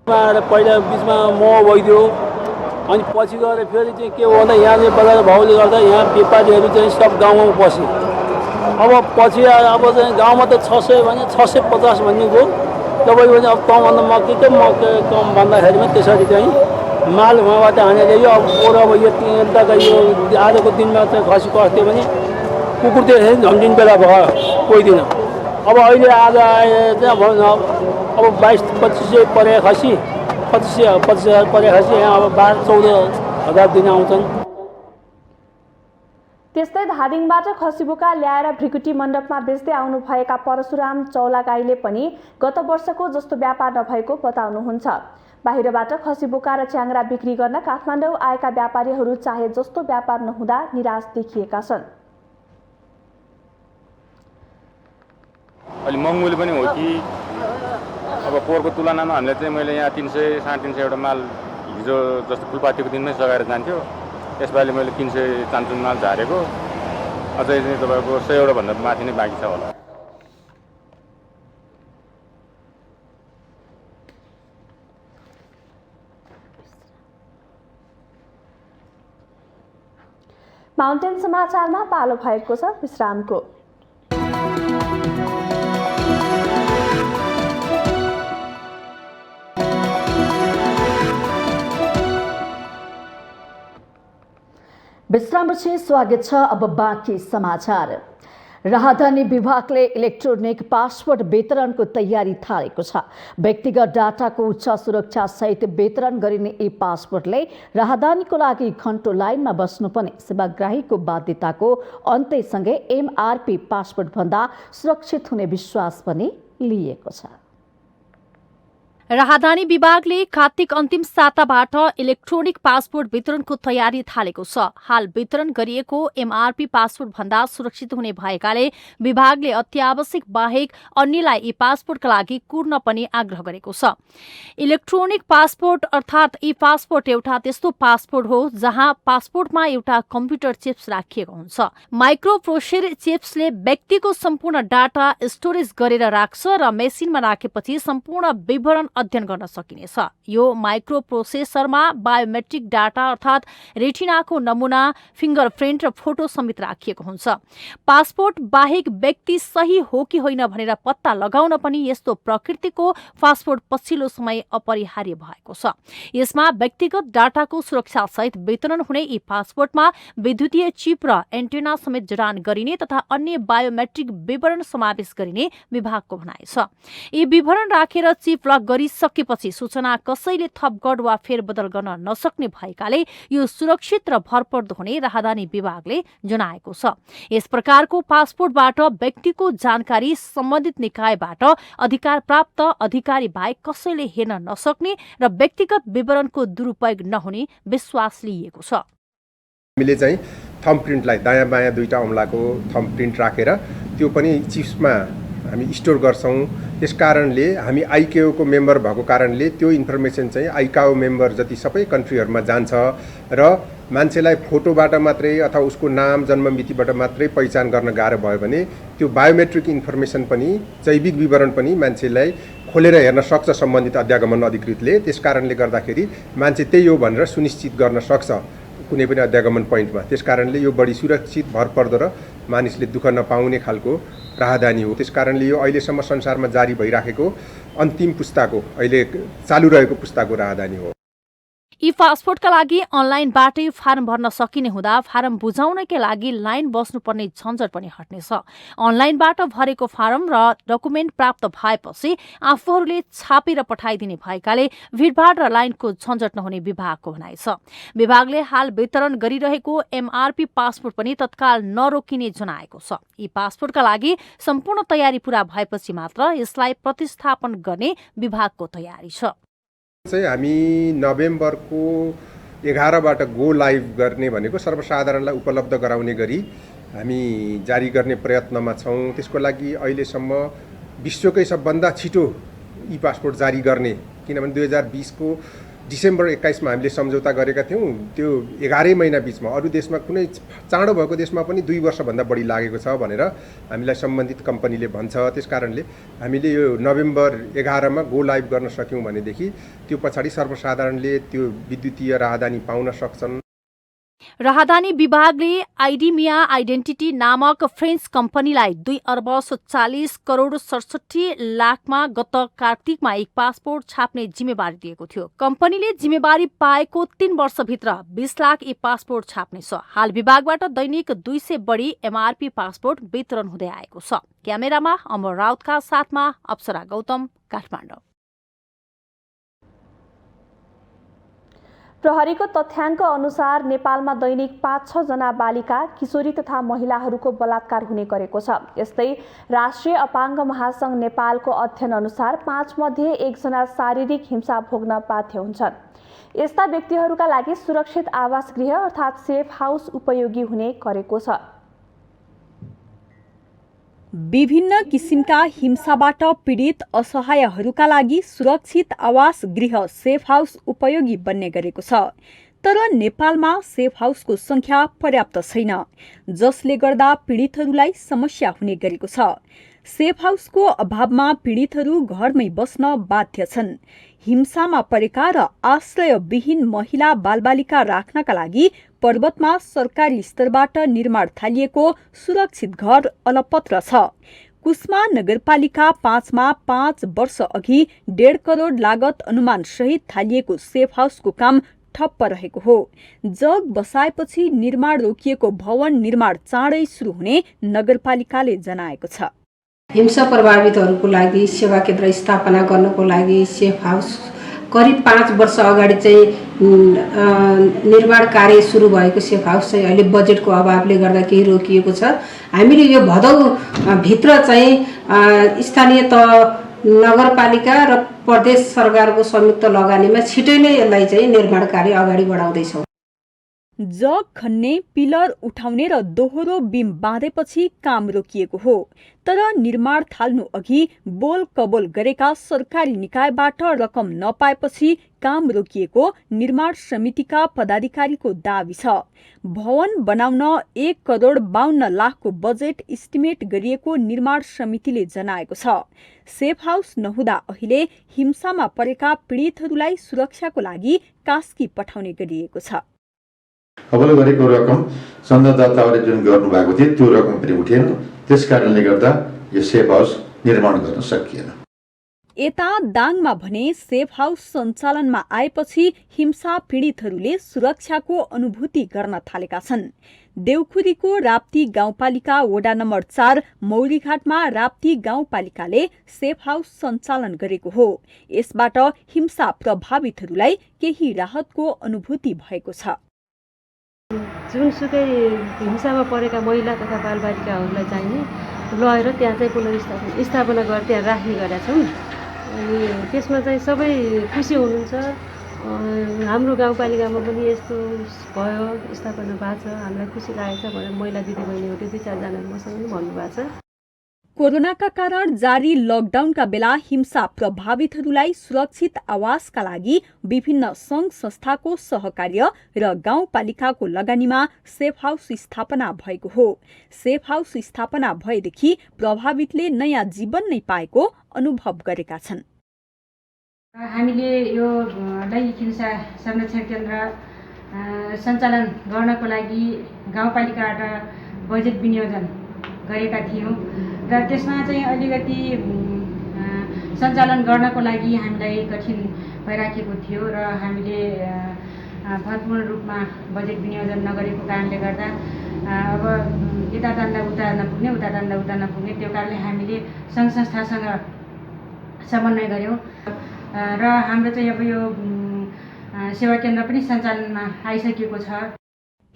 पहिला बिचमा मोह भइदियो, अनि पछि गएर फेरि चाहिँ के भन्दा यहाँ बजार भाउले गर्दा यहाँ व्यापारीहरू चाहिँ सब गाउँमा पसे। अब पछि अब चाहिँ गाउँमा त 600 भने 650 भन्ने गयो। तपाईँ भने अब कमभन्दा मकै कम भन्दाखेरिमा त्यसरी चाहिँ माल उहाँबाट हानेर यो अब यो 3 घण्टाका यो आजको दिनमा चाहिँ खसी कस्थ्यो भने कुकुर त्यो झम्झिन बेला भयो कोही दिन। अब अहिले आज आए चाहिँ अब 22-25 परे खसी 25,000 परे खसी यहाँ अब 12-14 हजार दिन आउँछन्। त्यस्तै धादिङबाट खसी बोका ल्याएर भृकुटी मण्डपमा बेच्दै आउनुभएका परशुराम चौलागाईले पनि गत वर्षको जस्तो व्यापार नभएको बताउनुहुन्छ। बाहिरबाट खसी बोका र च्याङ्रा बिक्री गर्न काठमाडौँ आएका व्यापारीहरू चाहे जस्तो व्यापार नहुँदा निराश देखिएका छन्। अलि महँगोले पनि हो कि अब पोहोरको तुलनामा हामीले चाहिँ मैले यहाँ 300-350 एउटा माल हिजो जस्तो फुलपातीको दिनमै सघाएर जान्थ्यो। यसपालि मैले 300 चान्चुन माल झारेको, अझै चाहिँ तपाईँको 100 एउटा भन्दा माथि नै बाँकी छ होला। माउन्टेन समाचारमा पालो भएको छ विश्रामको। विश्रामपछि स्वागत छ। अब बाँकी समाचार। राहदानी विभागले इलेक्ट्रोनिक पासपोर्ट वितरणको तयारी थालेको छ। व्यक्तिगत डाटाको उच्च सुरक्षा सहित वितरण गरिने यी पासपोर्टले राहदानीको लागि घण्टो लाइनमा बस्नुपर्ने सेवाग्राहीको बाध्यताको अन्त्यसँगै एमआरपी पासपोर्ट भन्दा सुरक्षित हुने विश्वास पनि लिएको छ। राहदानी विभागले कार्तिक अन्तिम साताबाट इलेक्ट्रोनिक पासपोर्ट वितरणको तयारी थालेको छ। हाल वितरण गरिएको एमआरपी पासपोर्ट भन्दा सुरक्षित हुने भएकाले विभागले अत्यावश्यक बाहेक अन्यलाई यी पासपोर्टका लागि कुर्न पनि आग्रह गरेको छ। इलेक्ट्रोनिक पासपोर्ट अर्थात् ई पासपोर्ट एउटा त्यस्तो पासपोर्ट हो जहाँ पासपोर्टमा एउटा कम्प्युटर चिप्स राखिएको हुन्छ। माइक्रो प्रोसेसर चिप्सले व्यक्तिको सम्पूर्ण डाटा स्टोरेज गरेर राख्छ र मेसिनमा राखेपछि सम्पूर्ण विवरण अध्ययन गर्न सकिनेछ। यो माइक्रो प्रोसेसरमा बायोमेट्रिक डाटा अर्थात् रेटिनाको नमुना, फिङ्गरप्रिन्ट र फोटो समेत राखिएको हुन्छ। पासपोर्ट बाहेक व्यक्ति सही हो कि होइन भनेर पत्ता लगाउन पनि यस्तो प्रकृतिको पासपोर्ट पछिल्लो समय अपरिहार्य भएको छ। यसमा व्यक्तिगत डाटाको सुरक्षा सहित वितरण हुने यी पासपोर्टमा विद्युतीय चिप र एन्टेना समेत जडान गरिने तथा अन्य बायोमेट्रिक विवरण समावेश गरिने विभागको भनाइ छ। यी विवरण राखेर चिप लक गरी गरिसकेपछि सूचना कसैले थपगढ वा फेरबदल गर्न नसक्ने भएकाले यो सुरक्षित र भरपर्दो हुने राहदानी विभागले जनाएको छ। यस प्रकारको पासपोर्टबाट व्यक्तिको जानकारी सम्बन्धित निकायबाट अधिकार प्राप्त अधिकारी बाहेक कसैले हेर्न नसक्ने र व्यक्तिगत विवरणको दुरुपयोग नहुने विश्वास लिइएको छ। हामीले चाहिँ थम्ब प्रिन्टलाई दायाँ बायाँ दुईटा औँलाको थम्ब प्रिन्ट राखेर त्यो पनि चिप्समा हामी स्टोर गर्छौँ। त्यस कारणले हामी आइकेओको मेम्बर भएको कारणले त्यो इन्फर्मेसन चाहिँ आइकाओ मेम्बर जति सबै कन्ट्रीहरूमा जान्छ र मान्छेलाई फोटोबाट मात्रै अथवा उसको नाम जन्ममितिबाट मात्रै पहिचान गर्न गाह्रो भयो भने त्यो बायोमेट्रिक इन्फर्मेसन पनि जैविक विवरण पनि मान्छेलाई खोलेर हेर्न सक्छ सम्बन्धित अध्यागमन अधिकृतले। त्यस कारणले गर्दाखेरि मान्छे त्यही हो भनेर सुनिश्चित गर्न सक्छ कुनै पनि अध्यागमन पोइन्टमा। त्यस कारणले यो बढी सुरक्षित भरपर्दो र मानिसले दुःख नपाउने खालको राहदानी हो। त्यस कारणले यो अहिलेसम्म संसारमा जारी भइराखेको अन्तिम पुस्ताको अहिले चालु रहेको पुस्ताको राहदानी हो। यी पासपोर्टका लागि अनलाइनबाटै फारम भर्न सकिने हुँदा फारम बुझाउनकै लागि लाइन बस्नुपर्ने झन्झट पनि हट्नेछ। अनलाइनबाट भरेको फारम र डकुमेन्ट प्राप्त भएपछि आफूहरूले छापेर पठाइदिने भएकाले भिडभाड र लाइनको झन्झट नहुने विभागको भनाइ छ। विभागले हाल वितरण गरिरहेको एमआरपी पासपोर्ट पनि तत्काल नरोकिने जनाएको छ। यी पासपोर्टका लागि सम्पूर्ण तयारी पूरा भएपछि मात्र यसलाई प्रतिस्थापन गर्ने विभागको तयारी छ। चाहिँ हामी नोभेम्बरको 11बाट गो लाइभ गर्ने भनेको सर्वसाधारणलाई उपलब्ध गराउने गरी हामी जारी गर्ने प्रयत्नमा छौँ। त्यसको लागि अहिलेसम्म विश्वकै सबभन्दा छिटो ई पासपोर्ट जारी गर्ने, किनभने 2020को डिसेम्बर 21मा हामीले सम्झौता गरेका थियौँ। त्यो 11 महिना बिचमा अरू देशमा कुनै चाँडो भएको देशमा पनि 2 वर्षभन्दा बढी लागेको छ भनेर हामीलाई सम्बन्धित कम्पनीले भन्छ। त्यस कारणले हामीले यो नोभेम्बर 11मा गो लाइभ गर्न सक्यौँ भनेदेखि त्यो पछाडि सर्वसाधारणले त्यो विद्युतीय राहदानी पाउन सक्छन्। राहदानी विभागले आइडिमिया आइडेन्टिटी नामक फ्रेन्च कम्पनीलाई 2 अर्ब 47 करोड 67 लाखमा गत कार्तिकमा एक पासपोर्ट छाप्ने जिम्मेवारी दिएको थियो। कम्पनीले जिम्मेवारी पाएको 3 वर्षभित्र 20 लाख ई पासपोर्ट छाप्नेछ। हाल विभागबाट दैनिक 200 बढी एमआरपी पासपोर्ट वितरण हुँदै आएको छ। क्यामेरामा अमर राउतका साथमा अप्सरा गौतम, काठमाडौँ। प्रहरीको तथ्याङ्क अनुसार नेपालमा दैनिक 5-6 जना बालिका, किशोरी तथा महिलाहरूको बलात्कार हुने गरेको छ। यस्तै राष्ट्रिय अपाङ्ग महासङ्घ नेपालको अध्ययन अनुसार 5 मध्ये 1 जना शारीरिक हिंसा भोग्न बाध्य हुन्छन्। यस्ता व्यक्तिहरूका लागि सुरक्षित आवास गृह अर्थात् सेफ हाउस उपयोगी हुने गरेको छ। विभिन्न किसिमका हिंसाबाट पीडित असहायहरूका लागि सुरक्षित आवास गृह सेफ हाउस उपयोगी बन्ने गरेको छ। तर नेपालमा सेफ हाउसको संख्या पर्याप्त छैन, जसले गर्दा पीडितहरूलाई समस्या हुने गरेको छ। सेफ हाउसको अभावमा पीडितहरू घरमै बस्न बाध्य छन्। हिंसामा परेका र आश्रयविहीन महिला बालबालिका राख्नका लागि पर्वतमा सरकारी स्तरबाट निर्माण थालिएको सुरक्षित घर अलपत्र छ। कुस्मा नगरपालिका 5मा 5 वर्ष अघि 1.5 करोड लागत अनुमान सहित थालिएको सेफ हाउसको काम ठप्प रहेको हो। जग बसाएपछि निर्माण रोकिएको भवन निर्माण चाँडै सुरु हुने नगरपालिकाले जनाएको छ। हिंसा प्रभावितहरूको लागि सेवा केन्द्र स्थापना गर्नको लागि सेफ हाउस करिब 5 वर्ष अगाडि चाहिँ निर्माण कार्य सुरु भएको सेफ हाउस चाहिँ अहिले बजेटको अभावले गर्दा केही रोकिएको छ। हामीले यो भदौ भित्र चाहिँ स्थानीय तह नगरपालिका र प्रदेश सरकारको संयुक्त लगानीमा छिटै नै यसलाई चाहिँ निर्माण कार्य अगाडि बढाउँदैछौँ। जग खन्ने, पिलर उठाउने र दोहोरो बीम बाँधेपछि काम रोकिएको हो। तर निर्माण थाल्नु अघि बोल कबोल गरेका सरकारी निकायबाट रकम नपाएपछि काम रोकिएको निर्माण समितिका पदाधिकारीको दाबी छ। भवन बनाउन 1 करोड 52 लाखको बजेट इस्टिमेट गरिएको निर्माण समितिले जनाएको छ। सेफ हाउस नहुँदा अहिले हिंसामा परेका पीडितहरूलाई सुरक्षाको लागि कास्की पठाउने गरिएको छ। अबले गरेको रकम संवाददाताहरूले जुन गर्नुभएको थियो त्यो रकम पनि उठेन। त्यस कारणले गर्दा यो सेफ हाउस निर्माण गर्न सकिएन। यता दाङमा भने सेफ हाउस सञ्चालनमा आएपछि हिंसा पीडितहरूले सुरक्षाको अनुभूति गर्न थालेका छन्। देउखुरीको राप्ती गाउँपालिका वडा नम्बर 4 मौरीघाटमा राप्ती गाउँपालिकाले सेफ हाउस सञ्चालन गरेको हो। यसबाट हिंसा प्रभावितहरूलाई केही राहतको अनुभूति भएको छ। जुनसुकै हिंसामा परेका महिला तथा बालबालिकाहरूलाई चाहिँ लगेर त्यहाँ चाहिँ पुनर्स्थापना गरेर त्यहाँ राख्ने गरेका छौँ। अनि त्यसमा चाहिँ सबै खुसी हुनुहुन्छ। हाम्रो गाउँपालिकामा पनि यस्तो भयो, स्थापना भएको छ, हामीलाई खुसी लागेको छ भनेर महिला दिदीबहिनीहरूले 2-4 जना मसँग पनि भन्नुभएको छ। कोरोनाका कारण जारी लकडाउनका बेला हिंसा प्रभावितहरूलाई सुरक्षित आवासका लागि विभिन्न सङ्घ संस्थाको सहकार्य र गाउँपालिकाको लगानीमा सेफ हाउस स्थापना भएको हो। सेफ हाउस स्थापना भएदेखि प्रभावितले नयाँ जीवन नै पाएको अनुभव गरेका छन्। हामीले यो लैङ्गिक हिंसा संरक्षण केन्द्र सञ्चालन गर्नको लागि गाउँपालिकाबाट बजेट विनियोजन गरेका थियौँ र त्यसमा चाहिँ अलिकति सञ्चालन गर्नको लागि हामीलाई कठिन भइराखेको थियो र हामीले भरपूर्ण रूपमा बजेट विनियोजन नगरेको कारणले गर्दा अब यता तान्दा उता नपुग्ने, उता तान्दा उता नपुग्ने, त्यो कारणले हामीले सङ्घ संस्थासँग समन्वय गऱ्यौँ र हाम्रो चाहिँ अब यो सेवा केन्द्र पनि सञ्चालनमा आइसकेको छ।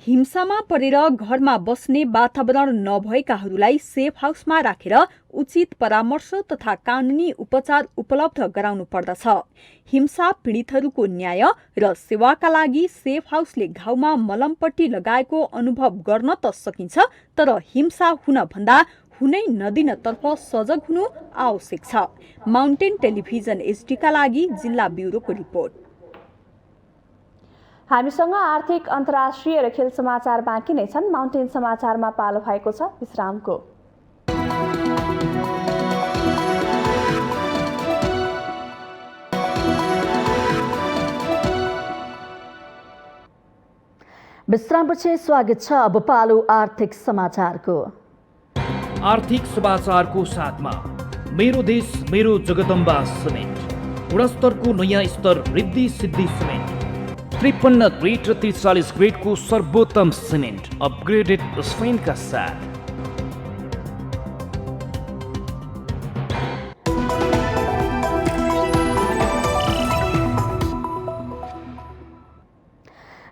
हिंसामा परेर घरमा बस्ने वातावरण नभएकाहरूलाई सेफ हाउसमा राखेर उचित परामर्श तथा कानुनी उपचार उपलब्ध गराउनु पर्दछ। हिंसा पीडितहरूको न्याय र सेवाका लागि सेफ हाउसले घाउमा मलमपट्टी लगाएको अनुभव गर्न त सकिन्छ, तर हिंसा हुनभन्दा हुनै नदिनतर्फ सजग हुनु आवश्यक छ। माउन्टेन टेलिभिजन HD का लागि जिल्ला ब्युरोको रिपोर्ट। हामीसँग आर्थिक अन्तर्राष्ट्रिय र खेल समाचार बाँकी नै छन्। माउन्टेन समाचारमा पालो भएको छ विश्रामको। विश्रामपछि स्वागत छ। अब पालो आर्थिक समाचारको। आर्थिक समाचारको साथमा मेरो देश मेरो जगदम्बा सिमेन्ट, गुणस्तरको नयाँ स्तर रिद्धि सिद्धि सिमेन्ट, 53 ग्रेड र 43 ग्रेडको सर्वोत्तम सिमेन्ट अपग्रेडेड स्पेनका साथ।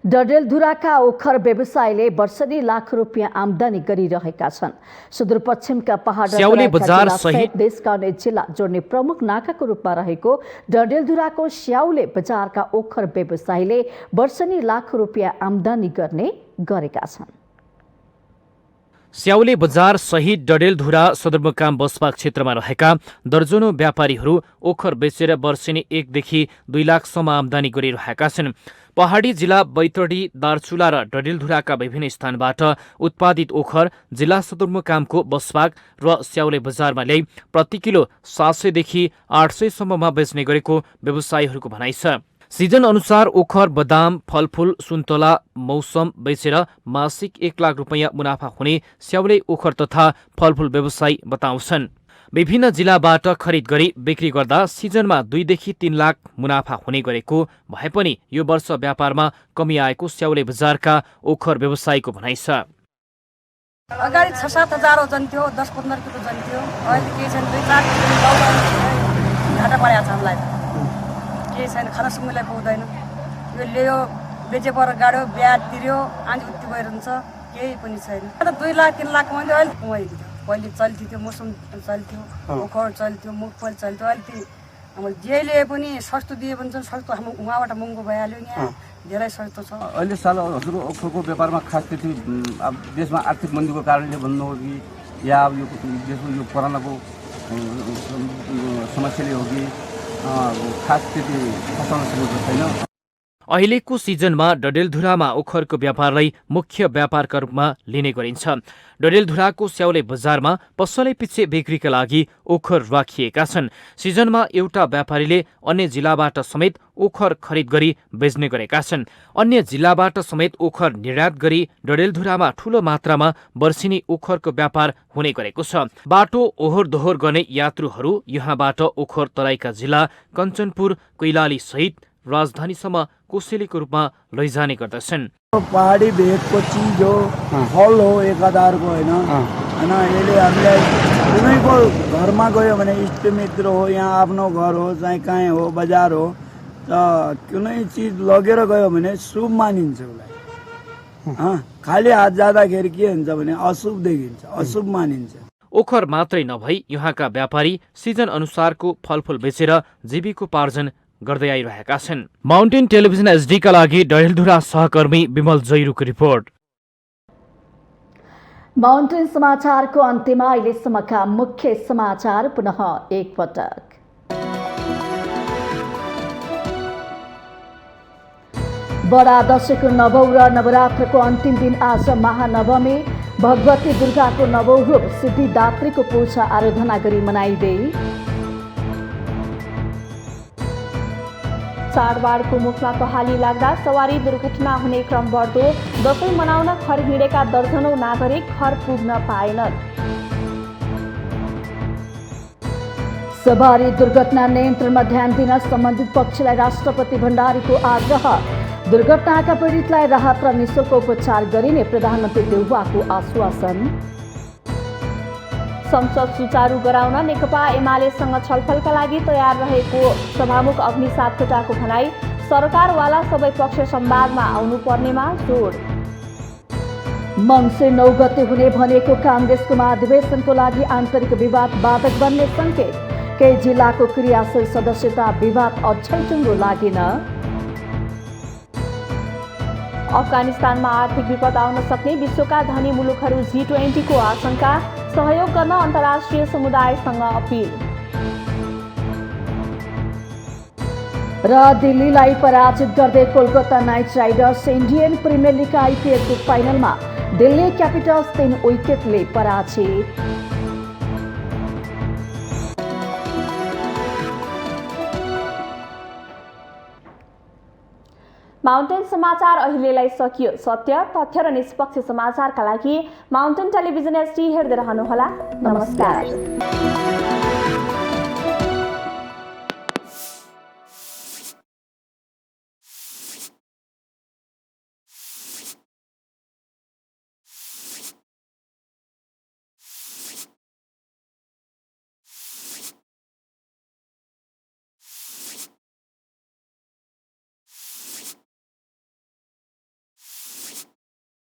डडेलधुराका ओखर व्यवसायीले वर्षेनी लाख रुपियाँ आमदानी गरिरहेका छन्। सुदूरपश्चिमका पहाड देशका अन्य जिल्ला जोड्ने प्रमुख नाकाको रूपमा रहेको डडेलधुराको स्याउले बजारका ओखर व्यवसायीले वर्षेनी लाख रुपियाँ आमदानी गर्ने गरेका छन्। स्याउले बजार सहित डडेलधुरा सदरमुकाम बसपा क्षेत्रमा रहेका दर्जनौं व्यापारीहरू ओखर बेचेर वर्षेनी 1 देखि 2 लाखसम्म आमदानी गरिरहेका छन्। पहाडी जिल्ला बैतडी, दार्चुला र डडेलधुराका विभिन्न स्थानबाट उत्पादित ओखर जिल्ला सदरमुकामको बसपाक र स्याउले बजारमा ल्याई प्रति किलो 700 देखि 800 सम्ममा बेच्ने गरेको व्यवसायीहरूको भनाइ छ। सिजन अनुसार ओखर, बदाम, फलफूल, सुन्तला मौसम बेचेर मासिक 1 लाख रुपियाँ मुनाफा हुने स्याउले ओखर तथा फलफूल व्यवसायी बताउँछन्। विभिन्न जिल्लाबाट खरिद गरी बिक्री गर्दा सिजनमा 2 देखि 3 लाख मुनाफा हुने गरेको भए पनि यो वर्ष व्यापारमा कमी आएको स्याउले बजारका ओखर व्यवसायीको भनाइ छ। अगाडि 6-7 हजार जन्थ्यो, 10-15 किलो जन्थ्यो। अहिले के छैन, 2-4 किलो घाटा परेको छ हामीलाई। के छैन, खाना सुँगुलाई पाउँदैन। यो ल्यायो, बेचे पर गाड्यो, ब्याज तिर्यो, आँधी उत्ति गइरहन्छ, केही पनि छैन। 2 लाख 3 लाख कमाइदियो, अहिले कमाइदियो। पहिले चल्थ्यो, त्यो मौसम चल्थ्यो, ओखर चल्थ्यो, मुगफल चल्थ्यो। अहिले अब जेले पनि सस्तो दिए पनि सस्तो, हाम्रो उहाँबाट महँगो भइहाल्यो। यहाँ धेरै सस्तो छ। अहिले साल हजुर ओखरको व्यापारमा खास त्यति अब देशमा आर्थिक मन्दीको कारणले भन्नु हो कि या अब यो देशको यो कोरोनाको समस्याले हो कि खास त्यति फसाउन सकेको छैन। अहिलेको सिजनमा डडेलधुरामा ओखरको व्यापारलाई मुख्य व्यापारका रूपमा लिने गरिन्छ। डडेलधुराको स्याउले बजारमा पसलैपिच्छे बिक्रीका लागि ओखर राखिएका छन्। सिजनमा एउटा व्यापारीले अन्य जिल्लाबाट समेत ओखर खरिद गरी बेच्ने गरेका छन्। अन्य जिल्लाबाट समेत ओखर निर्यात गरी डडेलधुरामा ठूलो मात्रामा वर्षिनी ओखरको व्यापार हुने गरेको छ। बाटो ओहोर दोहोर गर्ने यात्रुहरू यहाँबाट ओखर तराईका जिल्ला कञ्चनपुर, कैलाली सहित राजधानीसम्म कोसेलीको रूपमा लैजाने गर्दछन्। पहाडी भेगको चिज हो, फल हो, एक आधारको होइन होइन। यसले हामीलाई कुनैको घरमा गयो भने इष्टमित्र हो, यहाँ आफ्नो घर हो चाहे कहीँ हो, बजार हो, त कुनै चिज लगेर गयो भने शुभ मानिन्छ उसलाई। खाली हात जाँदाखेरि के हुन्छ भने अशुभ देखिन्छ, अशुभ मानिन्छ। ओखर मात्रै नभई यहाँका व्यापारी सिजन अनुसारको फलफुल बेचेर जीविकोपार्जन गर्दै आइरहेका छन्। माउन्टेन टेलिभिजन एचडीका लागि डडेलधुरा सहकर्मी विमल जैरूको रिपोर्ट। माउन्टेन समाचारको अन्त्यमा अहिलेसम्मका मुख्य समाचार पुनः एकपटक। बडा दशैंको नवौं र नवरात्रको अन्तिम दिन आज महानवमी। भगवती दुर्गाको नवौं रूप सिद्धिदात्रीको पूजा आराधना गरी मनाइँदै चाडबाडको मुखमा कहाली लाग्दा सवारी दुर्घटना हुने क्रम बढ्दो। दशैं मनाउन घर हिँडेका दर्जनौं नागरिक घर पुग्न पाएनन्। सवारी दुर्घटना नियन्त्रणमा ध्यान दिन सम्बन्धित पक्षलाई राष्ट्रपति भण्डारीको आग्रह। दुर्घटनाका पीडितलाई राहत र निःशुल्क उपचार गरिने प्रधानमन्त्री देउवाको आश्वासन। संसद सुचारू गराउन नेकपा एमालेसँग छलफलका लागि तयार रहेको सभामुख अग्नि सापकोटाको भनाई। सरकारवाला सबै पक्ष संवादमा आउनुपर्नेमा जोड। मङ्सिर 9 गते हुने भनेको काङ्ग्रेसको महाधिवेशनको लागि आन्तरिक विवाद बाधक बन्ने संकेत। केही जिल्लाको क्रियाशील सदस्यता विवाद अझै टुङ्गो लागेन। अफगानिस्तानमा आर्थिक विपद आउन सक्ने विश्वका धनी मुलुकहरू G20 को आशंका। सहयोग गर्न अन्तर्राष्ट्रिय समुदायसँग अपिल। र दिल्लीलाई पराजित गर्दै Kolkata Knight Riders Indian Premier League आइपिएलको फाइनलमा दिल्ली क्यापिटल्स 3 विकेटले पराजित। माउन्टेन समाचार अहिलेलाई सकियो। सत्य, तथ्य र निष्पक्ष समाचारका लागि माउन्टेन टेलिभिजन एचडी हेर्दै रहनुहोला। नमस्कार।